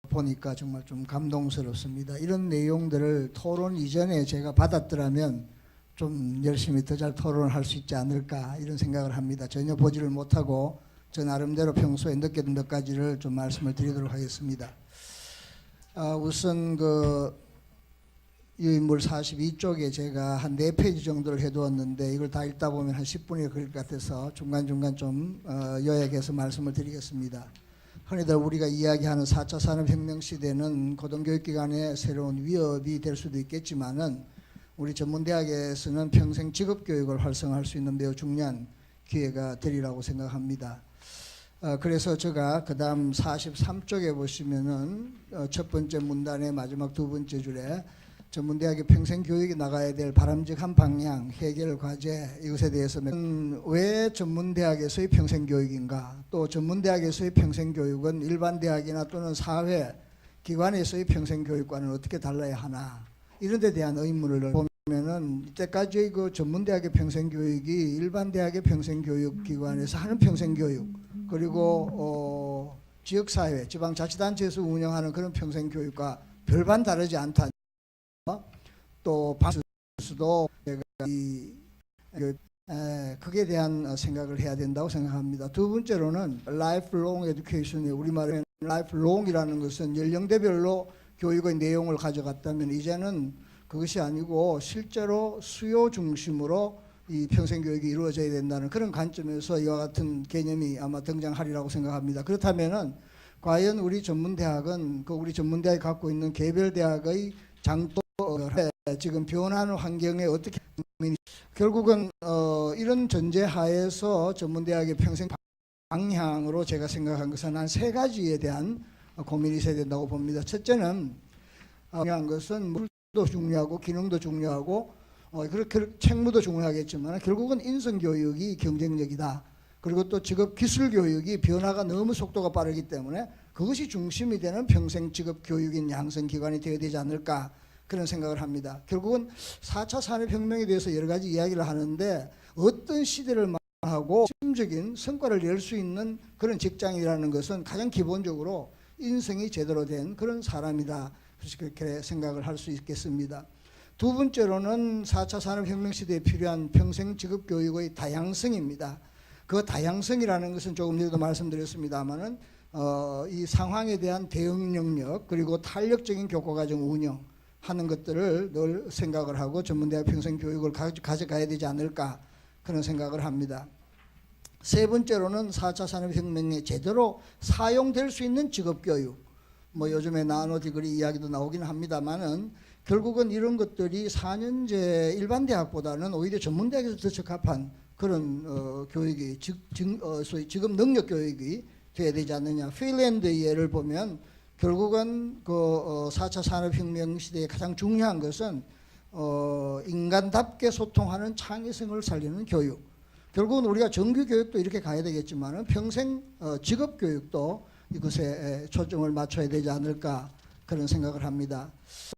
보니까 정말 좀 감동스럽습니다. 이런 내용들을 토론 이전에 제가 받았더라면 좀 열심히 더 잘 토론을 할 수 있지 않을까 이런 생각을 합니다. 전혀 보지를 못하고 저 나름대로 평소에 느꼈던 몇 가지를 좀 말씀을 드리도록 하겠습니다. 우선 유인물 42쪽에 제가 한 4페이지 정도를 해두었는데 이걸 다 읽다 보면 한 10분이 걸릴 것 같아서 중간중간 좀 요약해서 말씀을 드리겠습니다. 흔히들 우리가 이야기하는 4차 산업혁명 시대는 고등교육기관의 새로운 위협이 될 수도 있겠지만은 우리 전문대학에서는 평생 직업교육을 활성화할 수 있는 매우 중요한 기회가 되리라고 생각합니다. 그래서 제가 그 다음 43쪽에 보시면은 첫 번째 문단의 마지막 두 번째 줄에 전문대학의 평생 교육이 나가야 될 바람직한 방향, 해결 과제 이것에 대해서 왜 전문대학에서의 평생 교육인가, 또 전문대학에서의 평생 교육은 일반 대학이나 또는 사회 기관에서의 평생 교육과는 어떻게 달라야 하나 이런 데 대한 의문을 보면은 이때까지 그 전문대학의 평생 교육이 일반 대학의 평생 교육 기관에서 하는 평생 교육 그리고 지역사회, 지방자치단체에서 운영하는 그런 평생 교육과 별반 다르지 않다. 또 방수도 그에 대한 생각을 해야 된다고 생각합니다. 두 번째로는 lifelong education이 우리말에 lifelong이라는 것은 연령대별로 교육의 내용을 가져갔다면 이제는 그것이 아니고 실제로 수요 중심으로 이 평생교육이 이루어져야 된다는 그런 관점에서 이와 같은 개념이 아마 등장하리라고 생각합니다. 그렇다면은 과연 우리 전문대학은 우리 전문대학이 갖고 있는 개별 대학의 장도 지금 변하는 환경에 어떻게 결국은 이런 전제하에서 전문대학의 평생 방향으로 제가 생각한 것은 한 3가지에 대한 고민이 있어야 된다고 봅니다. 첫째는 중요한 것은 물도 중요하고 기능도 중요하고 그렇게 책무도 중요하겠지만 결국은 인성교육이 경쟁력이다. 그리고 또 직업 기술 교육이 변화가 너무 속도가 빠르기 때문에 그것이 중심이 되는 평생 직업 교육인 양성 기관이 되어야 되지 않을까 그런 생각을 합니다. 결국은 4차 산업혁명에 대해서 여러 가지 이야기를 하는데 어떤 시대를 하고 핵심적인 성과를 낼 수 있는 그런 직장이라는 것은 가장 기본적으로 인성이 제대로 된 그런 사람이다. 그래서 그렇게 생각을 할 수 있겠습니다. 두 번째로는 4차 산업혁명 시대에 필요한 평생 직업교육의 다양성입니다. 그 다양성이라는 것은 조금 전에도 말씀드렸습니다마는 이 상황에 대한 대응 능력 그리고 탄력적인 교과과정 운영 하는 것들을 늘 생각을 하고 전문대학 평생교육을 가져가야 되지 않을까 그런 생각을 합니다. 세 번째로는 4차 산업혁명에 제대로 사용될 수 있는 직업교육 요즘에 나노디그리 이야기도 나오긴 합니다만은 결국은 이런 것들이 4년제 일반 대학보다는 오히려 전문대학에서 더 적합한 그런 교육이 소위 직업 능력 교육이 돼야 되지 않느냐. 핀란드 예를 보면 결국은 4차 산업혁명 시대에 가장 중요한 것은 인간답게 소통하는 창의성을 살리는 교육. 결국은 우리가 정규교육도 이렇게 가야 되겠지만 평생 직업교육도 이것에 초점을 맞춰야 되지 않을까 그런 생각을 합니다.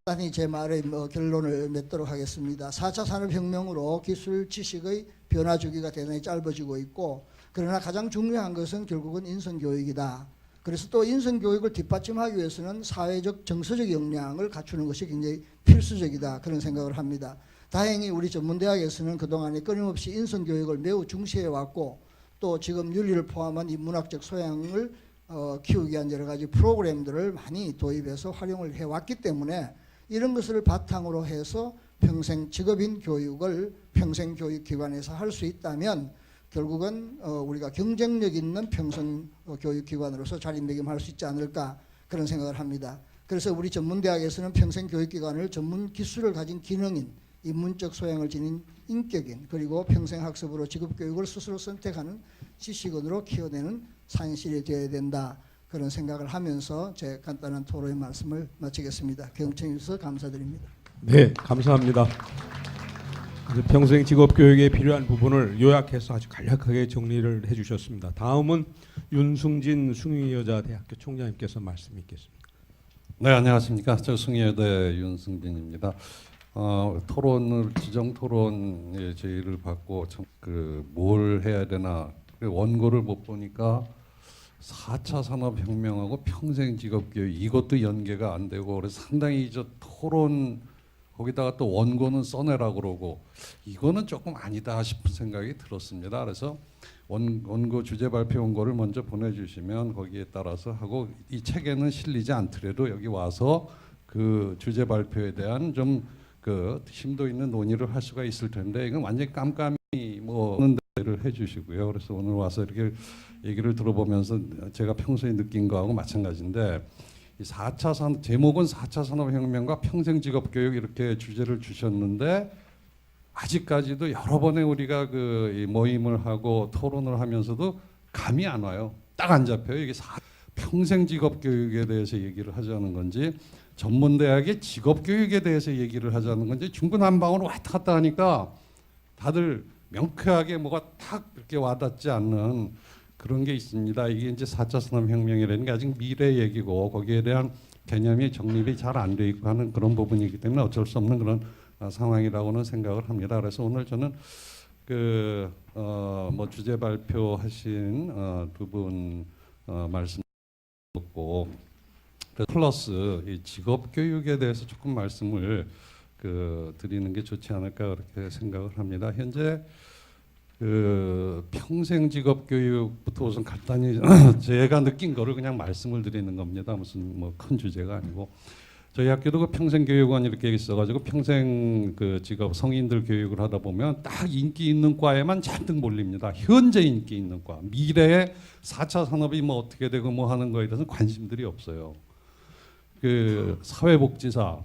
간단히 제 말의 결론을 맺도록 하겠습니다. 4차 산업혁명으로 기술 지식의 변화 주기가 대단히 짧아지고 있고 그러나 가장 중요한 것은 결국은 인성교육이다. 그래서 또 인성교육을 뒷받침하기 위해서는 사회적 정서적 역량을 갖추는 것이 굉장히 필수적이다 그런 생각을 합니다. 다행히 우리 전문대학에서는 그동안에 끊임없이 인성교육을 매우 중시해왔고 또 지금 윤리를 포함한 인문학적 소양을 키우기 위한 여러 가지 프로그램들을 많이 도입해서 활용을 해왔기 때문에 이런 것을 바탕으로 해서 평생 직업인 교육을 평생교육기관에서 할 수 있다면 결국은 우리가 경쟁력 있는 평생 교육기관으로서 자리매김할 수 있지 않을까 그런 생각을 합니다. 그래서 우리 전문대학에서는 평생 교육기관을 전문 기술을 가진 기능인, 인문적 소양을 지닌 인격인, 그리고 평생 학습으로 직업교육을 스스로 선택하는 지식인으로 키워내는 산실이 되어야 된다 그런 생각을 하면서 제 간단한 토론의 말씀을 마치겠습니다. 경청해 주셔서 감사드립니다. 네, 감사합니다. 평생 직업교육에 필요한 부분을 요약해서 아주 간략하게 정리를 해주셨습니다. 다음은 윤승진 숭의여자대학교 총장님께서 말씀 있겠습니다. 네, 안녕하십니까. 저 숭의여대 윤승진입니다. 지정 토론의 제의를 받고 뭘 해야 되나 원고를 못 보니까 4차 산업혁명하고 평생 직업교육 이것도 연계가 안 되고 그래서 상당히 저 토론 거기다가 또 원고는 써내라 그러고 이거는 조금 아니다 싶은 생각이 들었습니다. 그래서 원고 주제 발표 원고를 먼저 보내주시면 거기에 따라서 하고 이 책에는 실리지 않더라도 여기 와서 그 주제 발표에 대한 좀 그 심도 있는 논의를 할 수가 있을 텐데 이건 완전히 깜깜이 뭐 하는 데를 해주시고요. 그래서 오늘 와서 이렇게 얘기를 들어보면서 제가 평소에 느낀 거하고 마찬가지인데 이 4차 산 제목은 4차 산업혁명과 평생직업교육 이렇게 주제를 주셨는데 아직까지도 여러 번의 우리가 이 모임을 하고 토론을 하면서도 감이 안 와요. 딱 안 잡혀요. 이게 평생직업교육에 대해서 얘기를 하자는 건지 전문대학의 직업교육에 대해서 얘기를 하자는 건지 중구난방으로 왔다 갔다 하니까 다들 명쾌하게 뭐가 탁 이렇게 와닿지 않는 그런 게 있습니다. 이게 이제 4차 산업혁명이라는 게 아직 미래 얘기고 거기에 대한 개념이 정립이 잘 안 돼 있고 하는 그런 부분이기 때문에 어쩔 수 없는 그런 상황이라고는 생각을 합니다. 그래서 오늘 저는 뭐 주제 발표하신 두 분 말씀 듣고 플러스 이 직업 교육에 대해서 조금 말씀을 드리는 게 좋지 않을까 그렇게 생각을 합니다. 현재 평생 직업 교육부터 우선 간단히 제가 느낀 거를 그냥 말씀을 드리는 겁니다. 무슨 뭐 큰 주제가 아니고 저희 학교도 그 평생교육원 이렇게 있어가지고 평생 그 직업 성인들 교육을 하다 보면 딱 인기 있는 과에만 잔뜩 몰립니다. 현재 인기 있는 과, 미래에 4차 산업이 뭐 어떻게 되고 뭐 하는 거에 대해서는 관심들이 없어요. 그 사회복지사,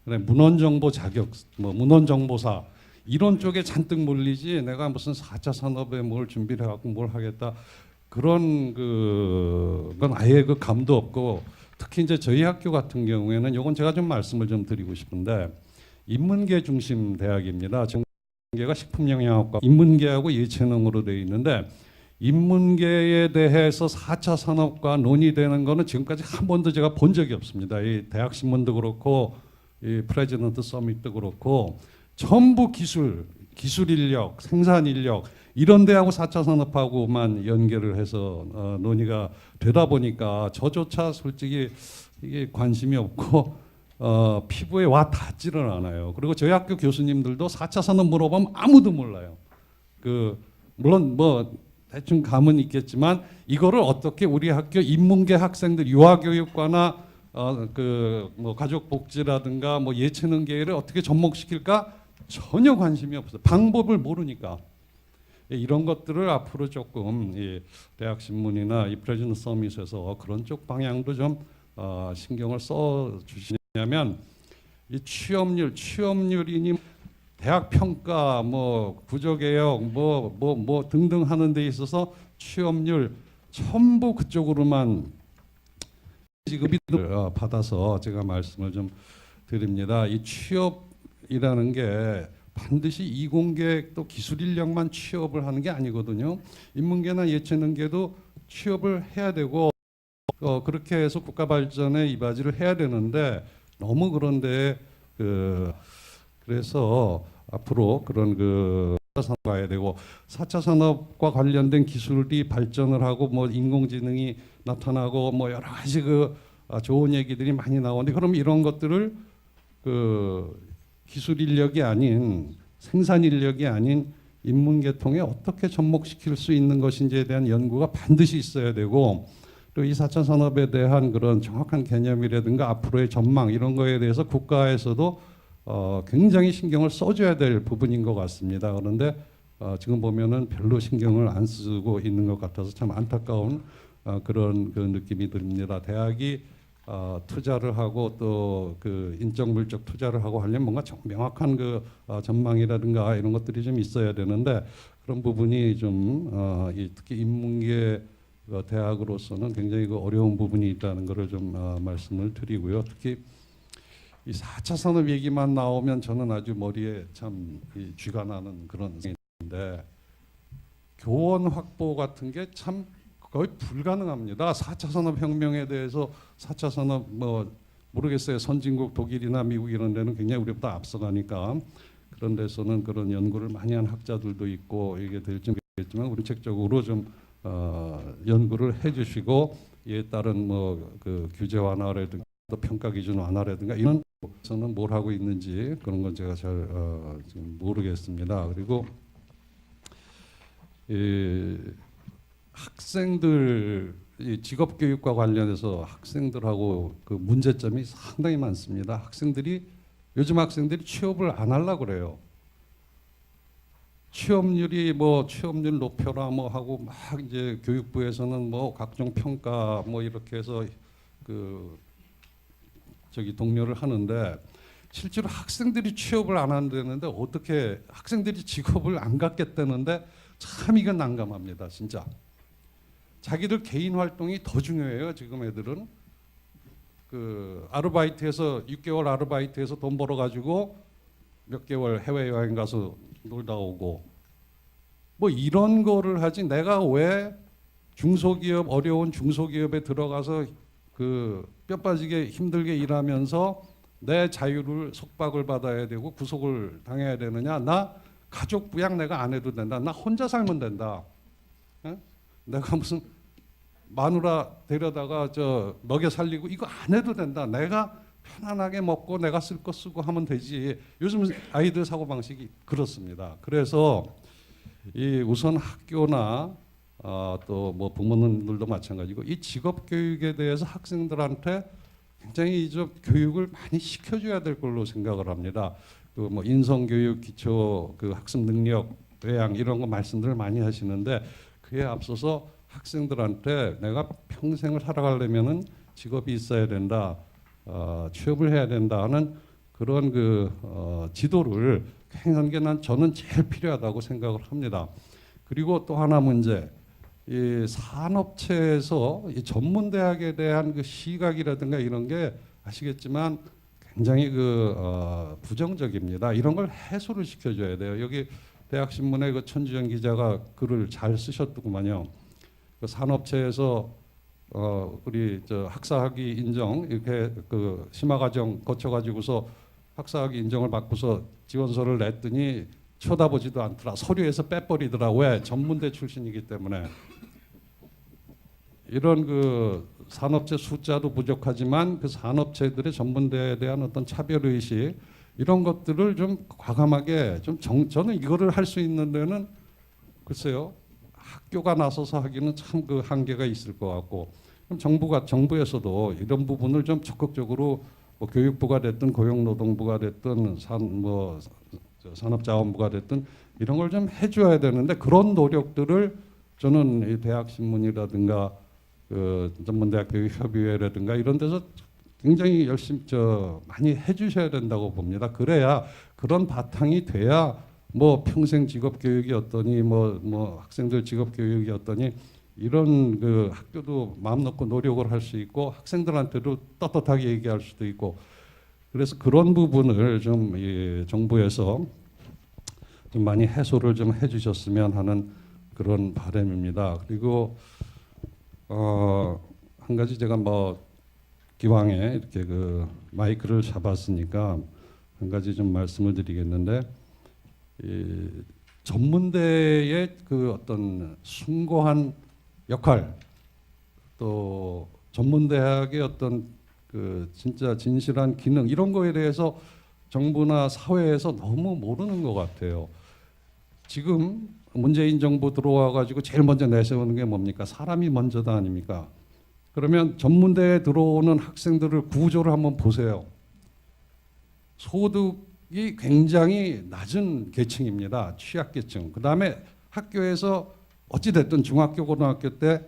그래 문헌정보 자격, 뭐 문헌정보사 이런 쪽에 잔뜩 몰리지 내가 무슨 4차 산업에 뭘 준비를 해갖고 뭘 하겠다 그런 건 아예 그 감도 없고. 특히 이제 저희 학교 같은 경우에는 이건 제가 좀 말씀을 좀 드리고 싶은데 인문계 중심 대학입니다. 전공계가 식품영양학과, 인문계하고 예체능으로 되어 있는데 인문계에 대해서 4차 산업과 논의되는 거는 지금까지 한 번도 제가 본 적이 없습니다. 이 대학 신문도 그렇고 이 프레지던트 서밋도 그렇고 전부 기술 인력, 생산 인력 이런 데하고 4차 산업하고만 연계를 해서 논의가 되다 보니까 저조차 솔직히 이게 관심이 없고 피부에 와 닿지를 않아요. 그리고 저희 학교 교수님들도 4차 산업 물어보면 아무도 몰라요. 물론 뭐 대충 감은 있겠지만 이거를 어떻게 우리 학교 인문계 학생들 유아교육과나 뭐 가족복지라든가 뭐 예체능계를 어떻게 접목시킬까 전혀 관심이 없어요. 방법을 모르니까. 이런 것들을 앞으로 조금 이 대학 신문이나 이 프레지던트 서밋에서 그런 쪽 방향도 좀 신경을 써 주시냐면 이 취업률이니 대학 평가 뭐 구조개혁 뭐 등등 하는 데 있어서 취업률 전부 그쪽으로만 지급이 받아서 제가 말씀을 좀 드립니다. 이 취업이라는 게 반드시 이공계 또 기술 인력만 취업을 하는 게 아니거든요. 인문계나 예체능계도 취업을 해야 되고 그렇게 해서 국가 발전에 이바지를 해야 되는데 너무 그런데 그래서 앞으로 그런 4차 산업 가야 되고 4차 산업과 관련된 기술이 발전을 하고 뭐 인공지능이 나타나고 뭐 여러 가지 좋은 얘기들이 많이 나오는데 그럼 이런 것들을 기술 인력이 아닌 생산 인력이 아닌 인문계통에 어떻게 접목시킬 수 있는 것인지에 대한 연구가 반드시 있어야 되고 또 이 4차 산업에 대한 그런 정확한 개념이라든가 앞으로의 전망 이런 거에 대해서 국가에서도 굉장히 신경을 써줘야 될 부분인 것 같습니다. 그런데 지금 보면은 별로 신경을 안 쓰고 있는 것 같아서 참 안타까운 그런 느낌이 듭니다. 대학이 투자를 하고 또 인적 물적 투자를 하고 하려면 뭔가 명확한 전망이라든가 이런 것들이 좀 있어야 되는데 그런 부분이 좀 특히 인문계 대학으로서는 굉장히 어려운 부분이 있다는 것을 좀 말씀을 드리고요. 특히 이 4차 산업 얘기만 나오면 저는 아주 머리에 참 쥐가 나는 그런 생각인데 교원 확보 같은 게 참 거의 불가능합니다. 4차 산업혁명에 대해서 4차 산업 모르겠어요. 선진국 독일이나 미국 이런 데는 굉장히 우리보다 앞서가니까 그런 데서는 그런 연구를 많이 한 학자들도 있고 이게 될지 모르겠지만 우리 책적으로 좀 연구를 해주시고 이에 따른 뭐 그 규제 완화라든가 또 평가 기준 완화라든가 이런 저는 뭘 하고 있는지 그런 건 제가 잘 지금 모르겠습니다. 그리고 이 학생들 이 직업 교육과 관련해서 학생들하고 그 문제점이 상당히 많습니다. 요즘 학생들이 취업을 안 하려고 그래요. 취업률 높여라 뭐 하고 막 이제 교육부에서는 뭐 각종 평가 뭐 이렇게 해서 그 독려를 하는데 실제로 학생들이 취업을 안 한다는데 어떻게 학생들이 직업을 안 갖겠다는데 참 이건 난감합니다. 진짜 자기들 개인 활동이 더 중요해요. 지금 애들은 그 아르바이트해서 6개월 아르바이트해서 돈 벌어 가지고 몇 개월 해외 여행 가서 놀다 오고 뭐 이런 거를 하지 내가 왜 중소기업 어려운 중소기업에 들어가서 그 뼈 빠지게 힘들게 일하면서 내 자유를 속박을 받아야 되고 구속을 당해야 되느냐. 나 가족 부양 내가 안 해도 된다. 나 혼자 살면 된다. 에? 내가 무슨 마누라 데려다가 저 먹여 살리고 이거 안 해도 된다. 내가 편안하게 먹고 내가 쓸 거 쓰고 하면 되지. 요즘 아이들 사고 방식이 그렇습니다. 그래서 이 우선 학교나 또 뭐 부모님들도 마찬가지고 이 직업 교육에 대해서 학생들한테 굉장히 좀 교육을 많이 시켜줘야 될 걸로 생각을 합니다. 그 뭐 인성 교육, 기초 그 학습 능력, 교양 이런 거 말씀들을 많이 하시는데 그에 앞서서 학생들한테 내가 평생을 살아가려면은 직업이 있어야 된다, 취업을 해야 된다는 그런 지도를 행하는 게 저는 제일 필요하다고 생각을 합니다. 그리고 또 하나 문제, 이 산업체에서 이 전문대학에 대한 그 시각이라든가 이런 게 아시겠지만 굉장히 부정적입니다. 이런 걸 해소를 시켜줘야 돼요. 여기 대학신문의 그 천주영 기자가 글을 잘 쓰셨더구만요. 그 산업체에서 우리 저 학사학위 인정 이렇게 그 심화과정 거쳐가지고서 학사학위 인정을 받고서 지원서를 냈더니 쳐다보지도 않더라. 서류에서 빼버리더라. 왜? 전문대 출신이기 때문에. 이런 그 산업체 숫자도 부족하지만 그 산업체들의 전문대에 대한 어떤 차별의식 이런 것들을 좀 과감하게 저는 이거를 할 수 있는 데는 글쎄요. 학교가 나서서 하기는 참 그 한계가 있을 것 같고 그럼 정부에서도 이런 부분을 좀 적극적으로 뭐 교육부가 됐든 고용노동부가 됐든 산업자원부가 됐든 이런 걸 좀 해줘야 되는데 그런 노력들을 저는 이 대학신문이라든가 그 전문대학 교육협의회라든가 이런 데서 굉장히 열심히 많이 해주셔야 된다고 봅니다. 그래야 그런 바탕이 돼야 뭐 평생 직업 교육이 어떠니 뭐 학생들 직업 교육이 어떠니 이런 그 학교도 마음 놓고 노력을 할 수 있고 학생들한테도 떳떳하게 얘기할 수도 있고 그래서 그런 부분을 좀 이 정부에서 좀 많이 해소를 좀 해주셨으면 하는 그런 바람입니다. 그리고 한 가지 제가 뭐 기왕에 이렇게 그 마이크를 잡았으니까 한 가지 좀 말씀을 드리겠는데 이 전문대의 그 어떤 숭고한 역할 또 전문대학의 어떤 그 진짜 진실한 기능 이런 거에 대해서 정부나 사회에서 너무 모르는 것 같아요. 지금 문재인 정부 들어와 가지고 제일 먼저 내세우는 게 뭡니까? 사람이 먼저다 아닙니까? 그러면 전문대에 들어오는 학생들을 구조를 한번 보세요. 소득이 굉장히 낮은 계층입니다. 취약계층. 그다음에 학교에서 어찌 됐든 중학교 고등학교 때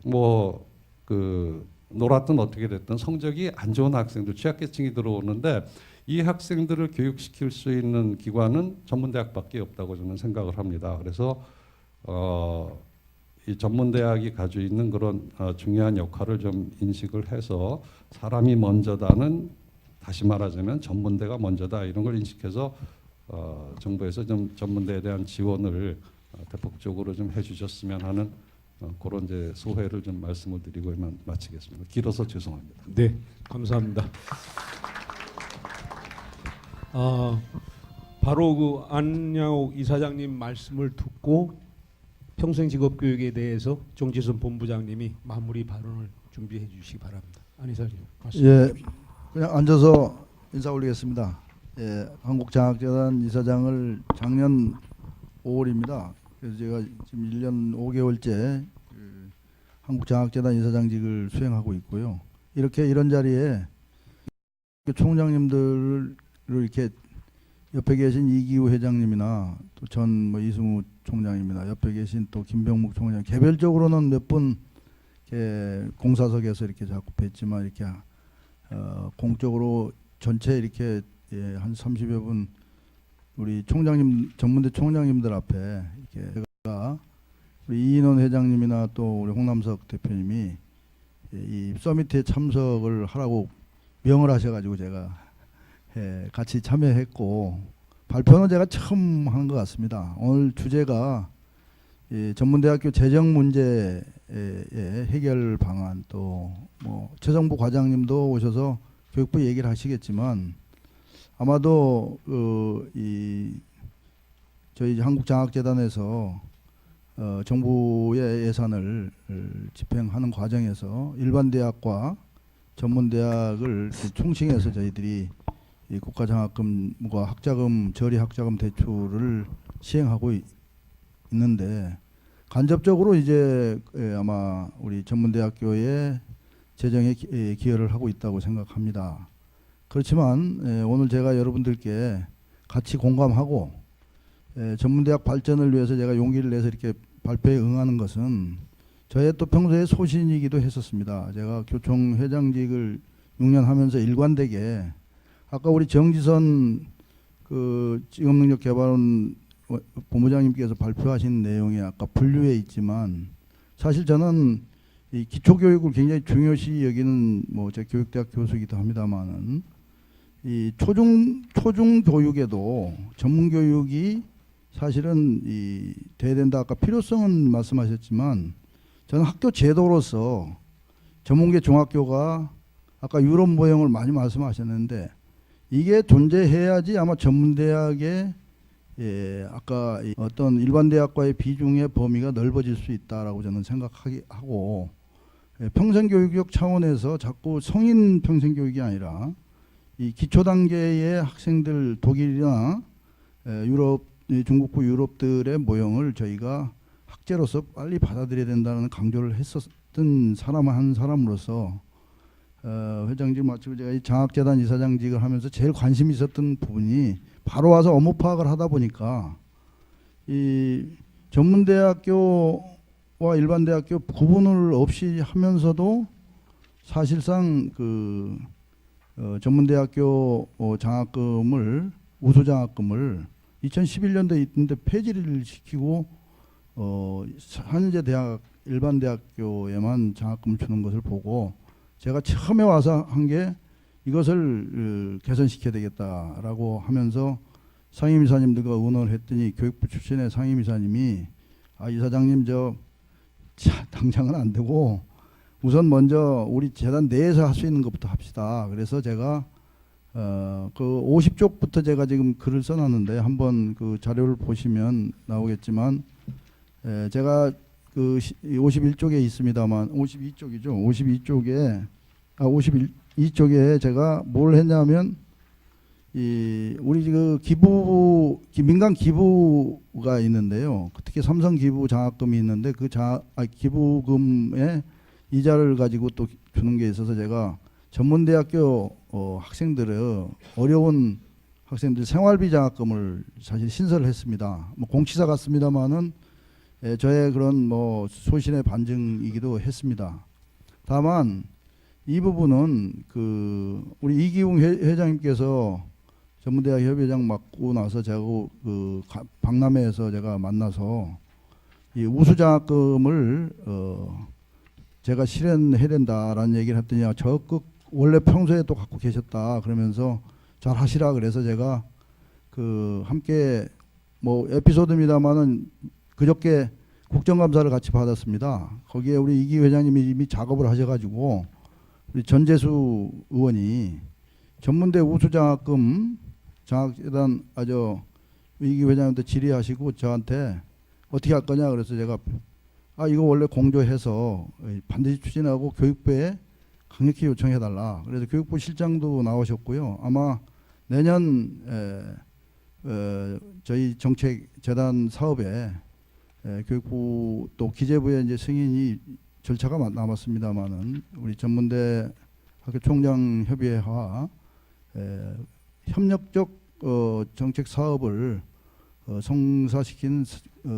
뭐 그 놀았든 어떻게 됐든 성적이 안 좋은 학생들 취약계층이 들어오는데 이 학생들을 교육시킬 수 있는 기관은 전문대학밖에 없다고 저는 생각을 합니다. 그래서 이 전문대학이 가지고 있는 그런 중요한 역할을 좀 인식을 해서 사람이 먼저다는 다시 말하자면 전문대가 먼저다 이런 걸 인식해서 정부에서 좀 전문대에 대한 지원을 대폭적으로 좀 해주셨으면 하는 그런 이제 소회를 좀 말씀을 드리고 마치겠습니다. 길어서 죄송합니다. 네, 감사합니다. 바로 그 안양옥 이사장님 말씀을 듣고 평생직업교육에 대해서 정지선 본부장님이 마무리 발언을 준비해 주시기 바랍니다. 안 이사님 말씀. 예, 그냥 앉아서 인사 올리겠습니다. 예, 한국장학재단 이사장을 작년 5월입니다. 그래서 제가 지금 1년 5개월째 한국장학재단 이사장직을 수행하고 있고요. 이런 자리에 총장님들을 이렇게 옆에 계신 이기우 회장님이나 또 전 뭐 이승우 총장님이나 옆에 계신 또 김병묵 총장 개별적으로는 몇 분 공사석에서 이렇게 자꾸 뵀지만 이렇게 공적으로 전체 이렇게 한 30여 분 우리 총장님 전문대 총장님들 앞에 이렇게 제가 우리 이인원 회장님이나 또 우리 홍남석 대표님이 이 서미트에 참석을 하라고 명을 하셔가지고 제가 같이 참여했고 발표는 제가 처음 한 것 같습니다. 오늘 주제가 전문대학교 재정 문제의 해결 방안 또 뭐 최정부 과장님도 오셔서 교육부 얘기를 하시겠지만 아마도 저희 한국장학재단에서 정부의 예산을 집행하는 과정에서 일반 대학과 전문대학을 총칭해서 저희들이 이 국가장학금과 학자금 저리 학자금 대출을 시행하고 있는데 간접적으로 이제 아마 우리 전문대학교의 재정에 기여를 하고 있다고 생각합니다. 그렇지만 오늘 제가 여러분들께 같이 공감하고 전문대학 발전을 위해서 제가 용기를 내서 이렇게 발표에 응하는 것은 저의 또 평소에 소신이기도 했었습니다. 제가 교총 회장직을 6년 하면서 일관되게 아까 우리 정지선 그 직업능력개발원 본부장님께서 발표하신 내용이 아까 분류에 있지만 사실 저는 이 기초교육을 굉장히 중요시 여기는 뭐 제 교육대학 교수이기도 합니다만은 이 초중 교육에도 전문 교육이 사실은 이 돼야 된다. 아까 필요성은 말씀하셨지만 저는 학교 제도로서 전문계 중학교가 아까 유럽 모형을 많이 말씀하셨는데 이게 존재해야지 아마 전문대학의 아까 어떤 일반 대학과의 비중의 범위가 넓어질 수 있다라고 저는 생각하고 평생교육적 차원에서 자꾸 성인 평생교육이 아니라 이 기초 단계의 학생들 독일이나 유럽 중국부 유럽들의 모형을 저희가 학제로서 빨리 받아들여야 된다는 강조를 했었던 한 사람으로서 회장직 마치고 제가 이 장학재단 이사장직을 하면서 제일 관심이 있었던 부분이 바로 와서 업무 파악을 하다 보니까 이 전문대학교와 일반대학교 구분을 없이 하면서도 사실상 그 전문대학교 장학금을 우수장학금을 2011년도에 있는데 폐지를 시키고 현재 대학 일반 대학교에만 장학금을 주는 것을 보고 제가 처음에 와서 한 게 이것을 개선시켜야 되겠다라고 하면서 상임이사님들과 의논을 했더니 교육부 출신의 상임이사님이 이사장님 당장은 안 되고 우선 먼저 우리 재단 내에서 할 수 있는 것부터 합시다. 그래서 제가 그 50쪽부터 제가 지금 글을 써놨는데 한번 그 자료를 보시면 나오겠지만 제가 그 51쪽에 있습니다만 52쪽이죠. 52쪽에 제가 뭘 했냐면 우리 그 민간 기부가 있는데요. 특히 삼성 기부 장학금이 있는데 그 기부금의 이자를 가지고 또 주는 게 있어서 제가 전문대학교 학생들의 어려운 학생들 생활비 장학금을 사실 신설을 했습니다. 뭐 공치사 같습니다만은 저의 그런 뭐 소신의 반증이기도 했습니다. 다만 이 부분은 그 우리 이기웅 회장님께서 전문대학 협의회장 맡고 나서 제가 그 박람회에서 제가 만나서 이 우수장학금을 제가 실현해야 된다라는 얘기를 했더니 적극 원래 평소에 또 갖고 계셨다 그러면서 잘 하시라 그래서 제가 그 함께 뭐 에피소드입니다만은 그저께 국정감사를 같이 받았습니다. 거기에 우리 이기 회장님이 이미 작업을 하셔가지고 우리 전재수 의원이 전문대 우수장학금 장학재단 이기 회장님한테 질의하시고 저한테 어떻게 할 거냐 그래서 제가 이거 원래 공조해서 반드시 추진하고 교육부에 강력히 요청해달라. 그래서 교육부 실장도 나오셨고요. 아마 내년 저희 정책재단 사업에 교육부 또 기재부의 이제 승인이 절차가 남았습니다만은 우리 전문대 학교 총장 협의회와 협력적 정책 사업을 성사시킨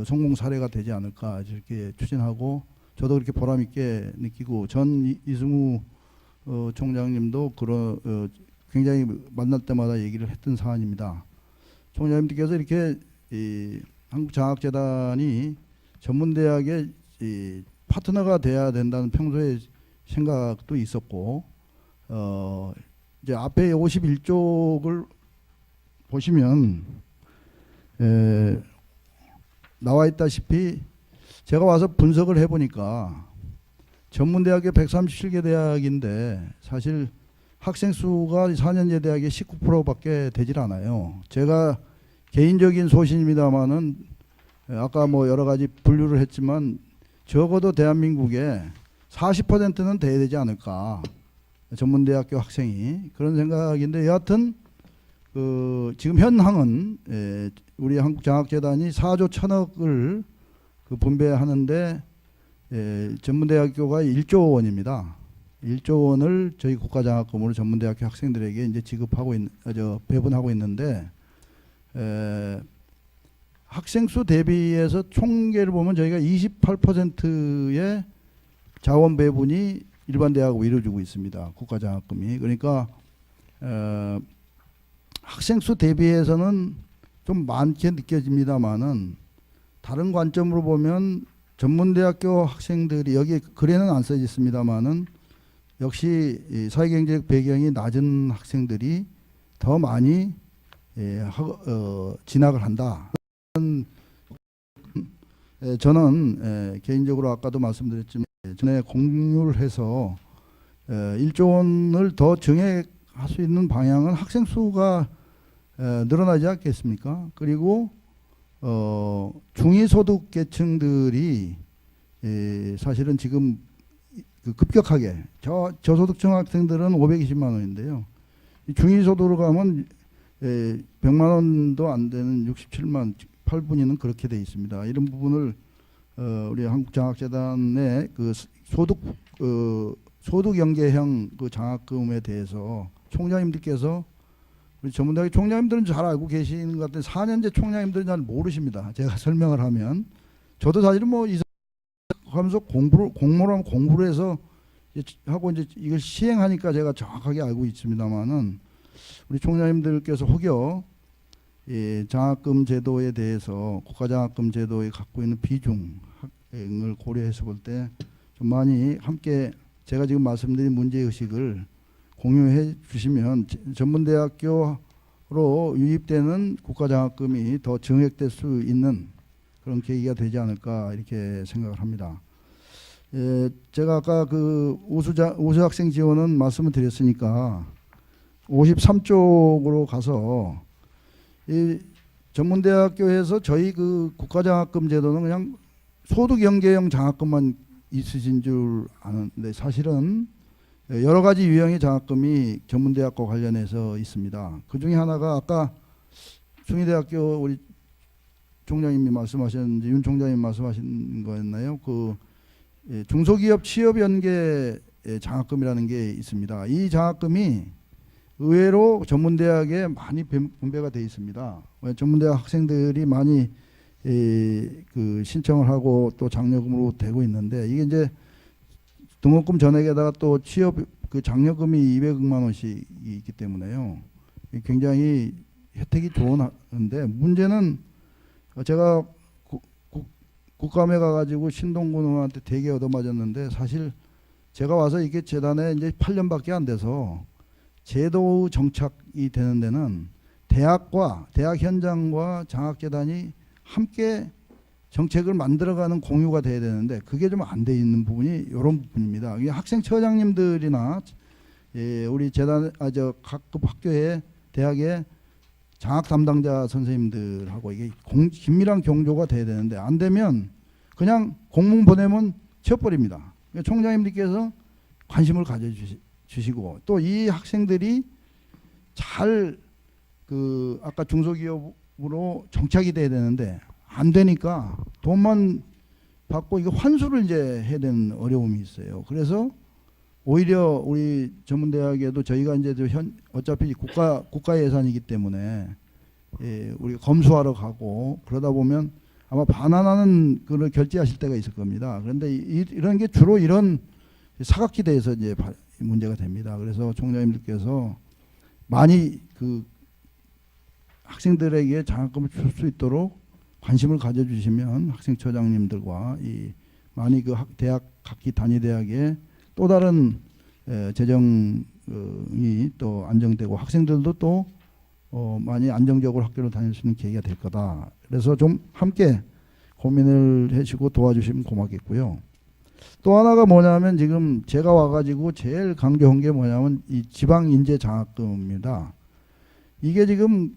성공 사례가 되지 않을까 이렇게 추진하고 저도 그렇게 보람 있게 느끼고 전 이승우 총장님도 굉장히 만날 때마다 얘기를 했던 사안입니다. 총장님께서 이렇게 한국장학재단이 전문대학의 파트너가 돼야 된다는 평소에 생각도 있었고 이제 앞에 51쪽을 보시면 나와 있다시피 제가 와서 분석을 해보니까 전문대학의 137개 대학인데 사실 학생 수가 4년제 대학의 19%밖에 되질 않아요. 제가 개인적인 소신입니다만은 아까 뭐 여러 가지 분류를 했지만 적어도 대한민국에 40%는 돼야 되지 않을까. 전문대학교 학생이 그런 생각인데 여하튼 지금 현황은 우리 한국장학재단이 4조 1천억을 분배하는데 전문대학교가 1조 원입니다. 1조 원을 저희 국가장학금으로 전문대학교 학생들에게 이제 배분하고 있는데 학생 수 대비해서 총계를 보면 저희가 28%의 자원 배분이 일반 대학하고 이루어지고 있습니다. 국가장학금이. 그러니까 학생 수 대비해서는 좀 많게 느껴집니다만은 다른 관점으로 보면 전문대학교 학생들이 여기 글에는 안 써 있습니다만은 역시 사회경제적 배경이 낮은 학생들이 더 많이 진학을 한다. 저는 개인적으로 아까도 말씀드렸지만 전에 공유를 해서 1조 원을 더 증액할 수 있는 방향은 학생 수가 늘어나지 않겠습니까? 그리고 중위소득 계층들이 사실은 지금 급격하게 저소득층 학생들은 520만 원인데요. 중위소득으로 가면 100만 원도 안 되는 67만 8분위는 그렇게 돼 있습니다. 이런 부분을 우리 한국장학재단의 소득 연계형 장학금에 대해서 총장님들께서 우리 전문대학 총장님들은 잘 알고 계시는 것 같은데 4년제 총장님들은 잘 모르십니다. 제가 설명을 하면 저도 사실은 뭐 하면서 공모를 해서 하고 이제 이걸 시행하니까 제가 정확하게 알고 있습니다만은 우리 총장님들께서 혹여 장학금 제도에 대해서 국가장학금 제도에 갖고 있는 비중을 고려해서 볼 때 좀 많이 함께 제가 지금 말씀드린 문제의식을 공유해 주시면 전문대학교로 유입되는 국가장학금이 더 증액될 수 있는 그런 계기가 되지 않을까 이렇게 생각을 합니다. 제가 아까 우수 학생 지원은 말씀을 드렸으니까 53쪽으로 가서 이 전문대학교에서 저희 국가장학금 제도는 그냥 소득 연계형 장학금만 있으신 줄 아는데 사실은 여러 가지 유형의 장학금이 전문대학과 관련해서 있습니다. 그 중에 하나가 아까 숭의대학교 우리 총장님이 말씀하셨는지 윤 총장님 말씀하신 거였나요? 중소기업 취업 연계 장학금이라는 게 있습니다. 이 장학금이 의외로 전문대학에 많이 분배가 되어 있습니다. 전문대학 학생들이 많이 신청을 하고 또 장려금으로 되고 있는데 이게 이제 등록금 전액에다가 또 취업 장려금이 200만 원씩 있기 때문에요. 굉장히 혜택이 좋은데 문제는 제가 국감에 가가지고 신동근한테 되게 얻어맞았는데 사실 제가 와서 이게 재단에 이제 8년밖에 안 돼서 제도 정착이 되는 데는 대학 현장과 장학재단이 함께 정책을 만들어가는 공유가 돼야 되는데 그게 좀 안 돼 있는 부분이 이런 부분입니다. 이게 학생처장님들이나 우리 재단 각급 학교에 대학에 장학 담당자 선생님들하고 이게 긴밀한 경조가 돼야 되는데 안 되면 그냥 공문 보내면 쳐버립니다. 그러니까 총장님들께서 관심을 가져주시고 또 이 학생들이 잘 그 아까 중소기업으로 정착이 돼야 되는데 안 되니까 돈만 받고 이거 환수를 이제 해야 되는 어려움이 있어요. 그래서 오히려 우리 전문대학에도 저희가 이제 어차피 국가 예산이기 때문에 예, 우리가 검수하러 가고 그러다 보면 아마 반환하는 그걸 결제하실 때가 있을 겁니다. 그런데 이런 게 주로 이런 사각지대에서 이제 문제가 됩니다. 그래서 총장님들께서 많이 그 학생들에게 장학금을 줄 수 있도록 관심을 가져주시면 학생처장님들과 이 많이 그 대학 각기 단위대학에 또 다른 재정이 또 안정되고 학생들도 또 많이 안정적으로 학교를 다닐 수 있는 계기가 될 거다. 그래서 좀 함께 고민을 해주시고 도와주시면 고맙겠고요. 또 하나가 뭐냐면 지금 제가 와가지고 제일 강조한 게 뭐냐면 이 지방 인재 장학금입니다. 이게 지금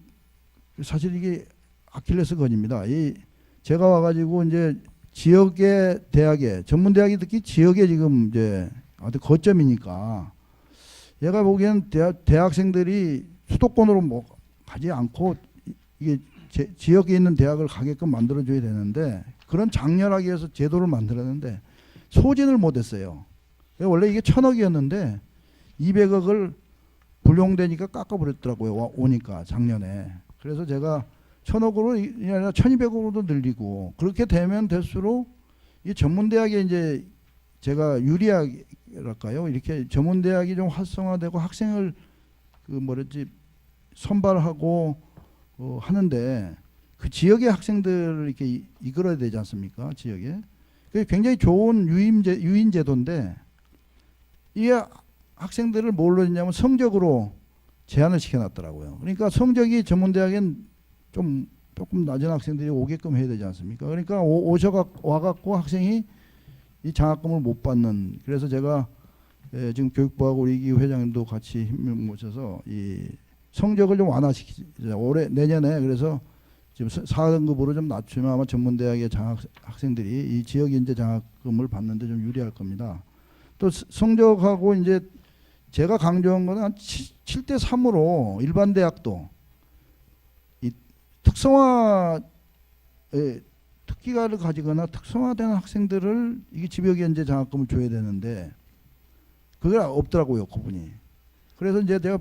사실 이게 아킬레스건입니다. 제가 와가지고 이제 지역의 대학에 전문대학이 특히 지역에 지금 이제 아주 거점이니까 얘가 보기엔 대학생들이 수도권으로 뭐 가지 않고 이게 지역에 있는 대학을 가게끔 만들어줘야 되는데 그런 장렬하게 해서 제도를 만들었는데 소진을 못했어요. 원래 이게 1,000억이었는데 200억을 불용되니까 깎아버렸더라고요. 오니까 작년에. 그래서 제가 1,000억으로 아니라 1,200억으로도 늘리고 그렇게 되면 될수록 이 전문대학에 이제 제가 유리하랄까요? 이렇게 전문대학이 좀 활성화되고 학생을 그 뭐랬지 선발하고 하는데 그 지역의 학생들을 이렇게 이끌어야 되지 않습니까? 지역에. 그게 굉장히 좋은 유인 제도인데 이게 학생들을 뭘로 했냐면 성적으로 제한을 시켜놨더라고요. 그러니까 성적이 전문대학엔 조금 낮은 학생들이 오게끔 해야 되지 않습니까? 그러니까 와갖고 학생이 이 장학금을 못 받는. 그래서 제가 지금 교육부하고 우리 이기 회장님도 같이 힘을 모셔서 이 성적을 좀 완화시키자. 내년에 그래서 지금 4등급으로 좀 낮추면 아마 전문대학의 학생들이 이 지역 인재 장학금을 받는데 좀 유리할 겁니다. 또 성적하고 이제 제가 강조한 거는 한 7대 3으로 일반 대학도 이 특성화 특기가를 가지거나 특성화된 학생들을 이게 지역 인재 장학금을 줘야 되는데 그게 없더라고요, 그분이. 그래서 이제 내가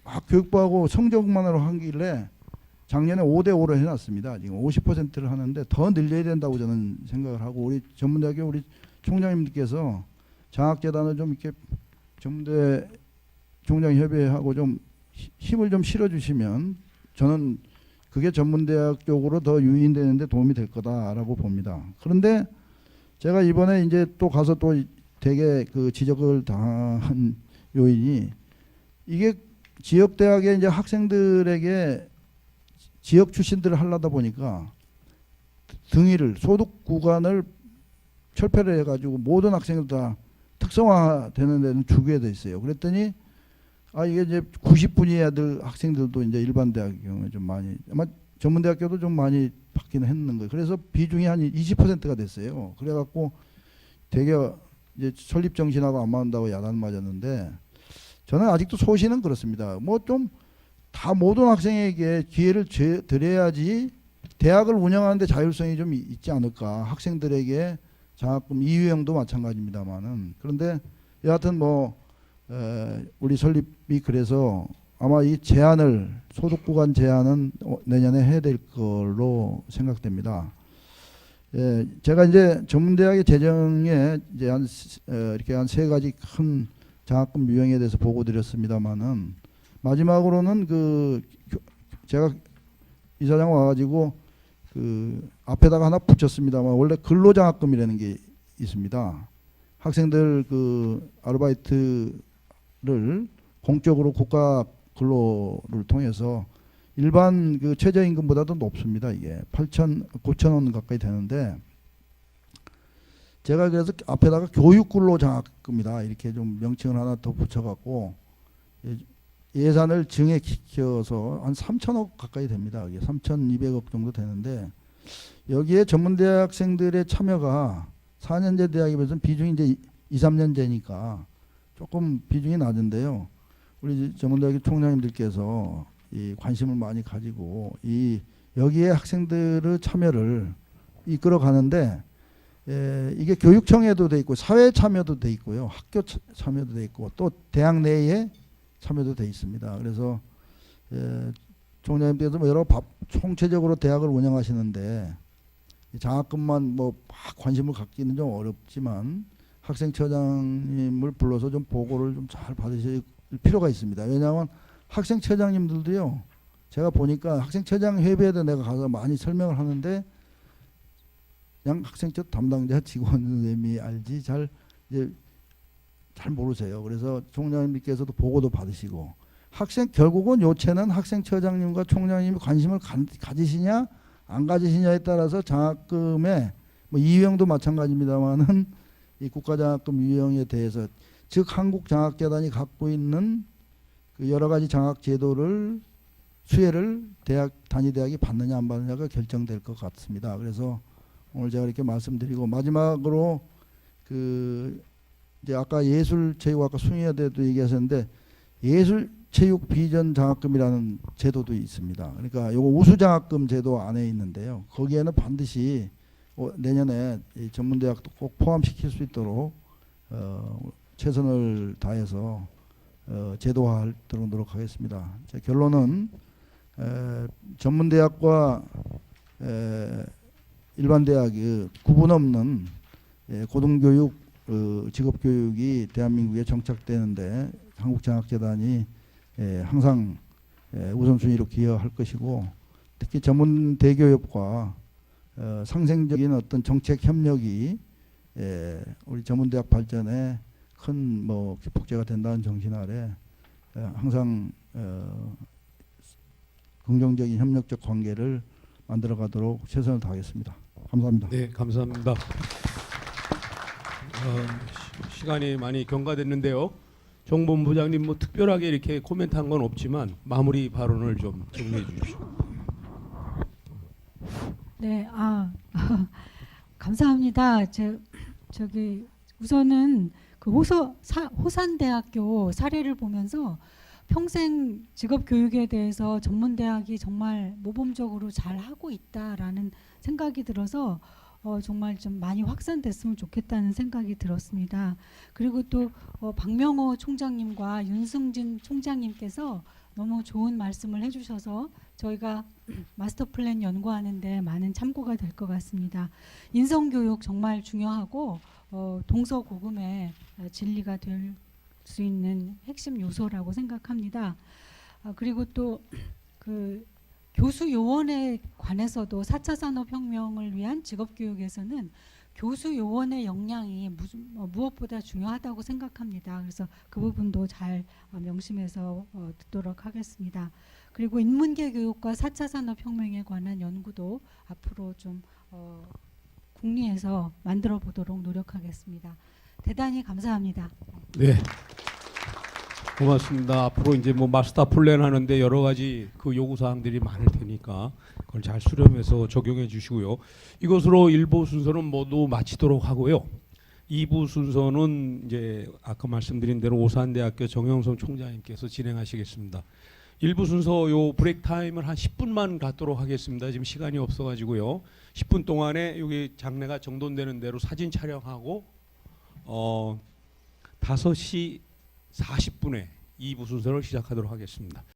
막 교육부하고 성적만으로 한 길래 작년에 5대5로 해놨습니다. 지금 50%를 하는데 더 늘려야 된다고 저는 생각을 하고 우리 전문대학교 우리 총장님들께서 장학재단을 좀 이렇게 전문대 총장협의회하고 좀 힘을 좀 실어주시면 저는 그게 전문대학 쪽으로 더 유인되는데 도움이 될 거다라고 봅니다. 그런데 제가 이번에 이제 또 가서 또 되게 그 지적을 당한 요인이 이게 지역대학의 이제 학생들에게 지역 출신들을 하려다 보니까 등위를 소득 구간을 철폐를 해가지고 모든 학생들 다 특성화되는 데는 주게 돼 있어요. 그랬더니 이게 이제 90분위 학생들도 이제 일반 대학 경우에 좀 많이 아마 전문대학교도 좀 많이 받기는 했는 거예요. 그래서 비중이 한 20%가 됐어요. 그래갖고 되게 이제 설립 정신하고 안 맞는다고 야단 맞았는데 저는 아직도 소신은 그렇습니다. 뭐 좀 다 모든 학생에게 기회를 드려야지 대학을 운영하는데 자율성이 좀 있지 않을까. 학생들에게 장학금 이유형도 마찬가지입니다만은 그런데 여하튼 뭐 우리 설립이 그래서 아마 이 제한을 소득 구간 제한은 내년에 해야 될 걸로 생각됩니다. 제가 이제 전문대학의 재정에 이제 이렇게 한 3가지 큰 장학금 유형에 대해서 보고 드렸습니다만은 마지막으로는 제가 이사장 와가지고 앞에다가 하나 붙였습니다만 원래 근로장학금이라는 게 있습니다. 학생들 아르바이트를 공적으로 국가 근로를 통해서 일반 최저임금보다도 높습니다. 이게 9,000원 가까이 되는데 제가 그래서 앞에다가 교육근로장학금이다 이렇게 좀 명칭을 하나 더 붙여갖고 예산을 증액시켜서 한 3천억 가까이 됩니다. 이게 3,200억 정도 되는데 여기에 전문대학생들의 참여가 4년제 대학에 비해서는 비중이 이제 2, 3년제니까 조금 비중이 낮은데요. 우리 전문대학교 총장님들께서 이 관심을 많이 가지고 이 여기에 학생들의 참여를 이끌어 가는데 이게 교육청에도 돼 있고 사회 참여도 돼 있고요. 학교 참여도 돼 있고 또 대학 내에 참여도 돼 있습니다. 그래서 총장님께서 뭐 여러 총체적으로 대학을 운영하시는데 장학금만 뭐 막 관심을 갖기는 좀 어렵지만 학생처장님을 불러서 좀 보고를 좀 잘 받으실 필요가 있습니다. 왜냐하면 학생처장님들도요. 제가 보니까 학생처장 회의에도 내가 가서 많이 설명을 하는데 그냥 학생처 담당자 직원님이 알지 잘 모르세요. 그래서 총장님께서도 보고도 받으시고 결국은 요체는 학생처장님과 총장님이 관심을 가지시냐 안 가지시냐에 따라서 장학금의 뭐 이유형도 마찬가지입니다만은 이 국가장학금 유형에 대해서 즉 한국장학재단이 갖고 있는 그 여러 가지 장학 제도를 수혜를 단위 대학이 받느냐 안 받느냐가 결정될 것 같습니다. 그래서 오늘 제가 이렇게 말씀드리고 마지막으로 이제 아까 예술체육학과 숭의여대도 얘기하셨는데 예술체육 비전 장학금이라는 제도도 있습니다. 그러니까 요거 우수장학금 제도 안에 있는데요. 거기에는 반드시 내년에 이 전문대학도 꼭 포함시킬 수 있도록 최선을 다해서 제도화하도록 노력하겠습니다. 제 결론은 전문대학과 일반 대학의 구분 없는 고등교육, 직업교육이 대한민국에 정착되는데 한국장학재단이 항상 우선순위로 기여할 것이고 특히 전문대교협과 상생적인 어떤 정책 협력이 우리 전문대학 발전에 큰 뭐 복제가 된다는 정신 아래 항상 긍정적인 협력적 관계를 만들어가도록 최선을 다하겠습니다. 감사합니다. 네, 감사합니다. 시간이 많이 경과됐는데요. 정 본부장님 뭐 특별하게 이렇게 코멘트한 건 없지만 마무리 발언을 좀 정리해 주십시오. 네, 감사합니다. 저기 우선은 그 호산대학교 사례를 보면서 평생 직업 교육에 대해서 전문대학이 정말 모범적으로 잘 하고 있다라는 생각이 들어서 정말 좀 많이 확산됐으면 좋겠다는 생각이 들었습니다. 그리고 또 박명호 총장님과 윤승진 총장님께서 너무 좋은 말씀을 해주셔서 저희가 마스터 플랜 연구하는데 많은 참고가 될 것 같습니다. 인성교육 정말 중요하고 동서고금의 진리가 될 수 있는 핵심 요소라고 생각합니다. 그리고 또 그 교수 요원에 관해서도 4차 산업혁명을 위한 직업교육에서는 교수 요원의 역량이 무엇보다 중요하다고 생각합니다. 그래서 그 부분도 잘 명심해서 듣도록 하겠습니다. 그리고 인문계 교육과 4차 산업혁명에 관한 연구도 앞으로 좀 국리에서 만들어 보도록 노력하겠습니다. 대단히 감사합니다. 네. 고맙습니다. 앞으로 이제 뭐 마스터 플랜 하는데 여러 가지 그 요구 사항들이 많을 테니까 그걸 잘 수렴해서 적용해 주시고요. 이것으로 1부 순서는 모두 마치도록 하고요. 2부 순서는 이제 아까 말씀드린 대로 오산대학교 정영성 총장님께서 진행하시겠습니다. 1부 순서 요 브레이크 타임을 한 10분만 갖도록 하겠습니다. 지금 시간이 없어가지고요. 10분 동안에 여기 장례가 정돈되는 대로 사진 촬영하고 5시 40분에 2부 순서를 시작하도록 하겠습니다.